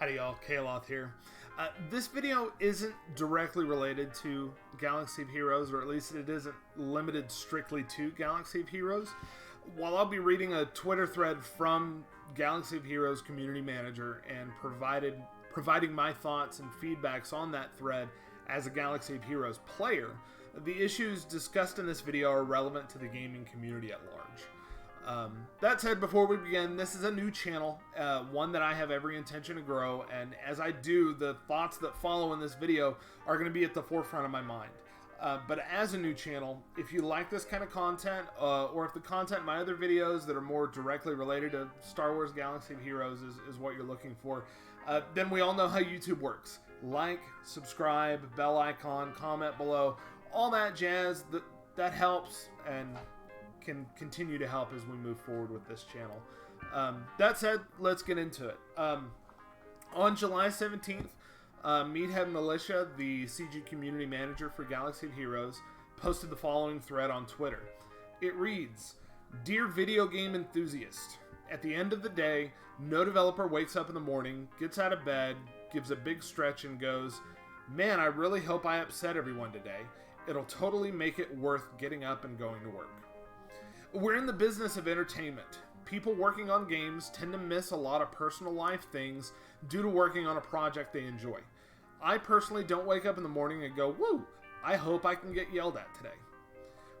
Howdy y'all, Kaloth here. This video isn't directly related to Galaxy of Heroes, or at least it isn't limited strictly to Galaxy of Heroes. While I'll be reading a Twitter thread from Galaxy of Heroes community manager and providing my thoughts and feedbacks on that thread as a Galaxy of Heroes player, the issues discussed in this video are relevant to the gaming community at large. That said, before we begin, this is a new channel, one that I have every intention to grow, and as I do, the thoughts that follow in this video are going to be at the forefront of my mind. But as a new channel, if you like this kind of content, or if the content in my other videos that are more directly related to Star Wars Galaxy of Heroes is what you're looking for, then we all know how YouTube works. Like, subscribe, bell icon, comment below, all that jazz, that helps and can continue to help as we move forward with this channel. That said, let's get into it. On July 17th, Meathead Militia, the CG community manager for Galaxy of Heroes, posted the following thread on Twitter. It reads, "Dear video game enthusiast, at the end of the day, no developer wakes up in the morning, gets out of bed, gives a big stretch and goes, 'Man, I really hope I upset everyone today. It'll totally make it worth getting up and going to work.' We're in the business of entertainment. People working on games tend to miss a lot of personal life things due to working on a project they enjoy. I personally don't wake up in the morning and go, 'Woo, I hope I can get yelled at today.'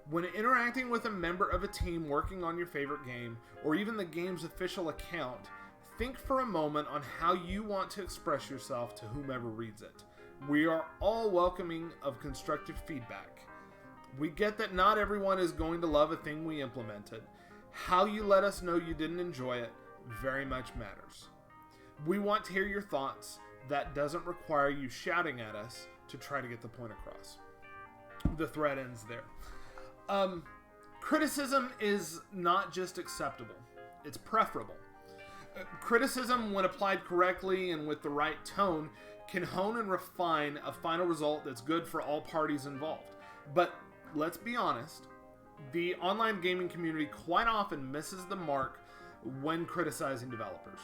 When interacting with a member of a team working on your favorite game, or even the game's official account, think for a moment on how you want to express yourself to whomever reads it. We are all welcoming of constructive feedback. We get that not everyone is going to love a thing we implemented. How you let us know you didn't enjoy it very much matters. We want to hear your thoughts. That doesn't require you shouting at us to try to get the point across." The thread ends there. Criticism is not just acceptable, it's preferable. Criticism, when applied correctly and with the right tone, can hone and refine a final result that's good for all parties involved. But let's be honest, the online gaming community quite often misses the mark when criticizing developers.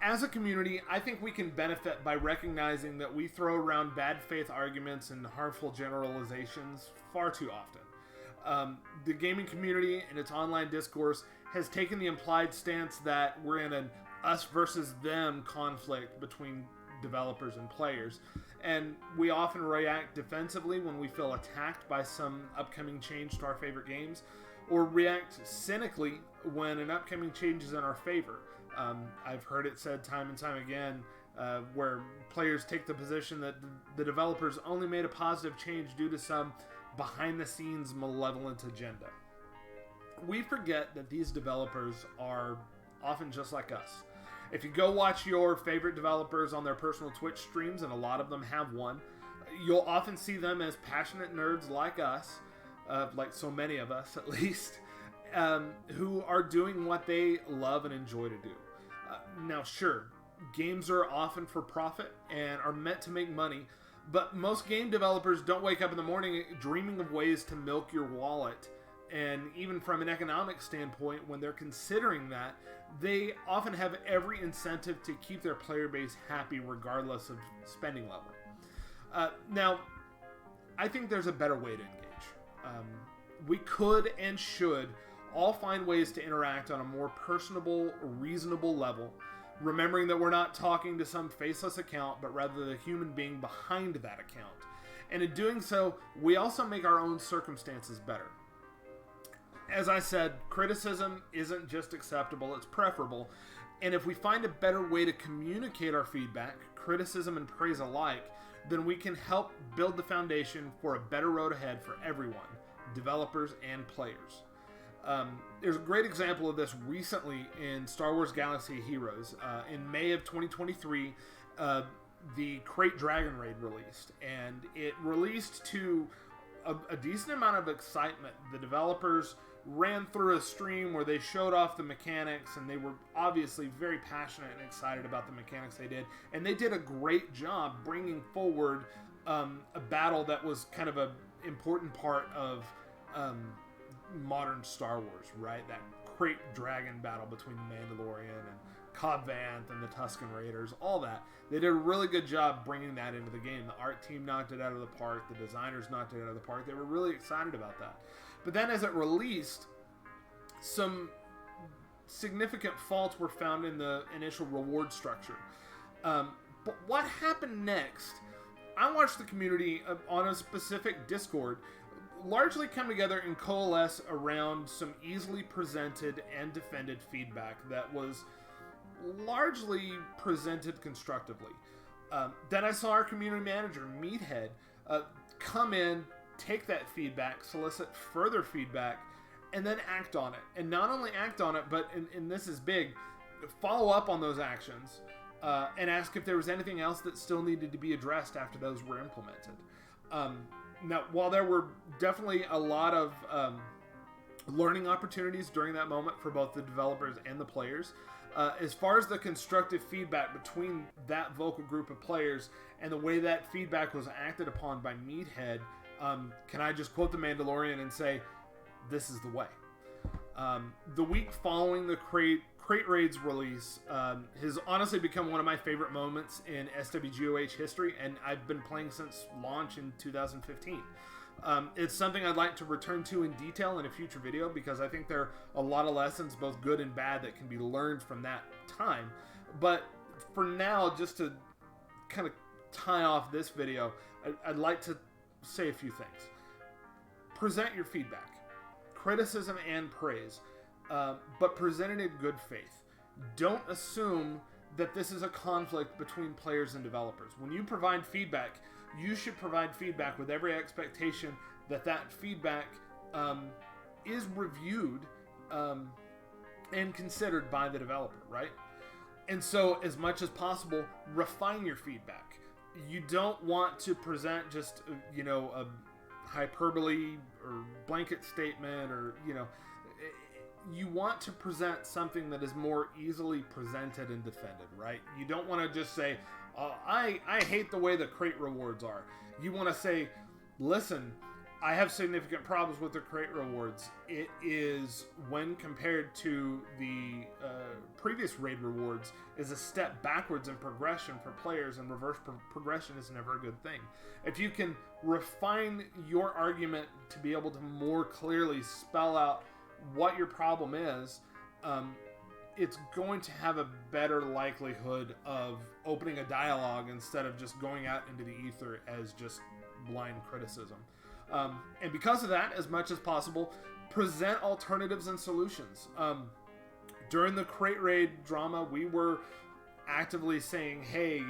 As a community, I think we can benefit by recognizing that we throw around bad faith arguments and harmful generalizations far too often. The gaming community and its online discourse has taken the implied stance that we're in an us versus them conflict between developers and players, and we often react defensively when we feel attacked by some upcoming change to our favorite games, or react cynically when an upcoming change is in our favor. I've heard it said time and time again where players take the position that the developers only made a positive change due to some behind-the-scenes malevolent agenda. We forget that these developers are often just like us. If you go watch your favorite developers on their personal Twitch streams, and a lot of them have one, you'll often see them as passionate nerds like us, like so many of us at least, who are doing what they love and enjoy to do. Now sure, games are often for profit and are meant to make money, but most game developers don't wake up in the morning dreaming of ways to milk your wallet. And even from an economic standpoint, when they're considering that, they often have every incentive to keep their player base happy regardless of spending level. Now, I think there's a better way to engage. We could and should all find ways to interact on a more personable, reasonable level, remembering that we're not talking to some faceless account, but rather the human being behind that account. And in doing so, we also make our own circumstances better. As I said, criticism isn't just acceptable, it's preferable. And if we find a better way to communicate our feedback, criticism and praise alike, then we can help build the foundation for a better road ahead for everyone, developers and players. There's a great example of this recently in Star Wars Galaxy of Heroes. In May of 2023, the Crate Dragon Raid released, and it released to a decent amount of excitement. The developers ran through a stream where they showed off the mechanics, and they were obviously very passionate and excited about the mechanics they did, and they did a great job bringing forward a battle that was kind of an important part of modern Star Wars, right? That Crate Dragon battle between the Mandalorian and Cobb Vanth and the Tusken Raiders, all that. They did a really good job bringing that into the game. The art team knocked it out of the park. The designers knocked it out of the park. They were really excited about that. But then as it released, some significant faults were found in the initial reward structure. But what happened next? I watched the community on a specific Discord largely come together and coalesce around some easily presented and defended feedback that was largely presented constructively. Then I saw our community manager, Meathead, come in, take that feedback, solicit further feedback, and then act on it. And not only act on it, but, and this is big, follow up on those actions and ask if there was anything else that still needed to be addressed after those were implemented. Now, while there were definitely a lot of learning opportunities during that moment for both the developers and the players, as far as the constructive feedback between that vocal group of players and the way that feedback was acted upon by Meathead, can I just quote The Mandalorian and say, this is the way. The week following the Crate Raid's release has honestly become one of my favorite moments in SWGOH history, and I've been playing since launch in 2015. It's something I'd like to return to in detail in a future video because I think there are a lot of lessons, both good and bad, that can be learned from that time. But for now, just to kind of tie off this video, I'd like to say a few things. Present your feedback, criticism and praise, but present it in good faith. Don't assume that this is a conflict between players and developers. When you provide feedback, you should provide feedback with every expectation that that feedback is reviewed and considered by the developer, right? And so, as much as possible, refine your feedback. You don't want to present just, a hyperbole or blanket statement, or, you want to present something that is more easily presented and defended, right? You don't want to just say, I hate the way the crate rewards are. You want to say, listen, I have significant problems with the crate rewards. It is, when compared to the previous raid rewards, is a step backwards in progression for players, and reverse progression is never a good thing. If you can refine your argument to be able to more clearly spell out what your problem is, it's going to have a better likelihood of opening a dialogue instead of just going out into the ether as just blind criticism. And because of that, as much as possible, present alternatives and solutions. During the Crate Raid drama, we were actively saying, hey,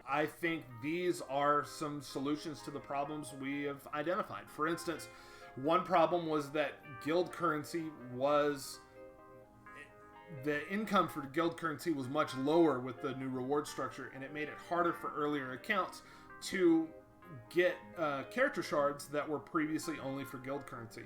I think these are some solutions to the problems we have identified. For instance, one problem was that guild currency was... the income for guild currency was much lower with the new reward structure, and it made it harder for earlier accounts to get character shards that were previously only for guild currency.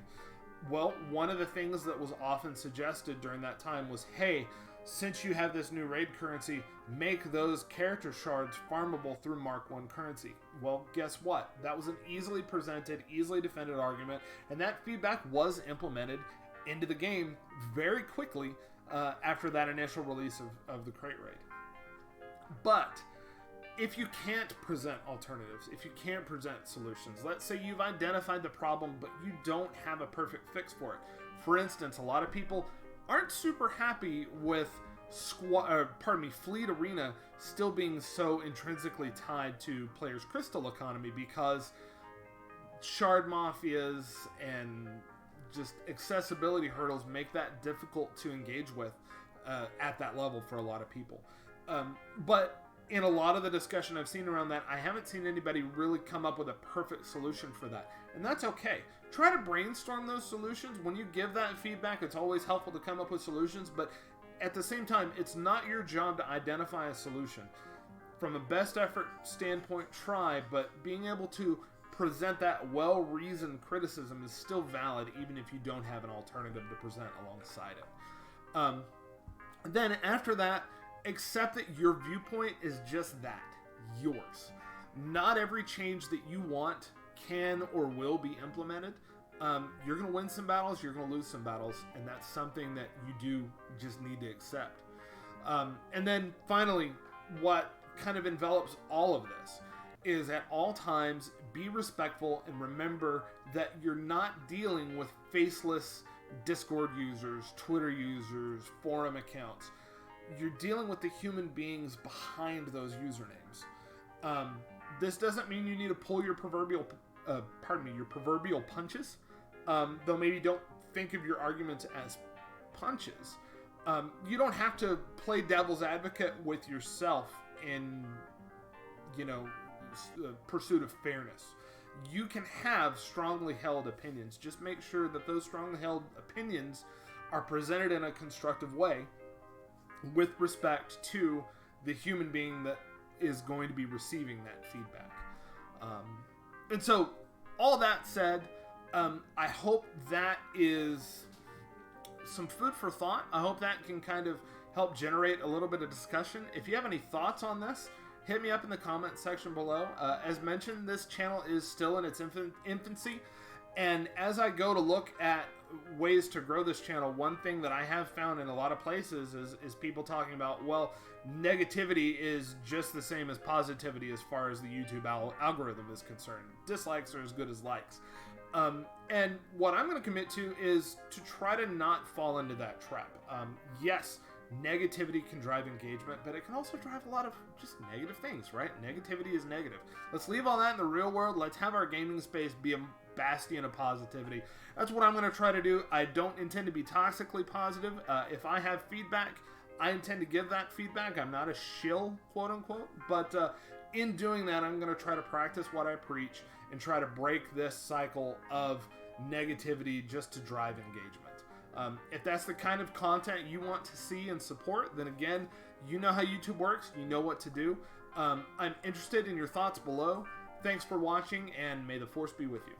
Well, one of the things that was often suggested during that time was, hey, since you have this new raid currency, make those character shards farmable through Mark 1 currency. Well, guess what? That was an easily presented, easily defended argument, and that feedback was implemented into the game very quickly after that initial release of the Crate Raid. But if you can't present alternatives, if you can't present solutions, let's say you've identified the problem, but you don't have a perfect fix for it. For instance, a lot of people aren't super happy with Fleet Arena still being so intrinsically tied to players' crystal economy, because shard mafias and just accessibility hurdles make that difficult to engage with at that level for a lot of people. But in a lot of the discussion I've seen around that, I haven't seen anybody really come up with a perfect solution for that. And that's okay. Try to brainstorm those solutions. When you give that feedback, it's always helpful to come up with solutions, but at the same time, it's not your job to identify a solution. From a best effort standpoint, try, but being able to present that well-reasoned criticism is still valid, even if you don't have an alternative to present alongside it. Then after that, accept that your viewpoint is just that, yours. Not every change that you want can or will be implemented. You're going to win some battles, you're going to lose some battles, and that's something that you do just need to accept. And then finally, what kind of envelops all of this is at all times be respectful and remember that you're not dealing with faceless Discord users, Twitter users, forum accounts. You're dealing with the human beings behind those usernames. This doesn't mean you need to pull your proverbial punches, though maybe don't think of your arguments as punches. You don't have to play devil's advocate with yourself in, pursuit of fairness. You can have strongly held opinions. Just make sure that those strongly held opinions are presented in a constructive way with respect to the human being that is going to be receiving that feedback. And so, all that said, I hope that is some food for thought. I hope that can kind of help generate a little bit of discussion. If you have any thoughts on this, hit me up in the comment section below. As mentioned, this channel is still in its infancy, and as I go to look at ways to grow this channel, one thing that I have found in a lot of places is people talking about, well, negativity is just the same as positivity as far as the YouTube algorithm is concerned. Dislikes are as good as likes. And what I'm going to commit to is to try to not fall into that trap. Yes, negativity can drive engagement, but it can also drive a lot of just negative things, right? Negativity is negative. Let's leave all that in the real world. Let's have our gaming space be a bastion of positivity. That's what I'm going to try to do. I don't intend to be toxically positive. If I have feedback, I intend to give that feedback. I'm not a shill, quote unquote, but in doing that, I'm going to try to practice what I preach and try to break this cycle of negativity just to drive engagement. If that's the kind of content you want to see and support, then again, you know how YouTube works. You know what to do. I'm interested in your thoughts below. Thanks for watching, and may the Force be with you.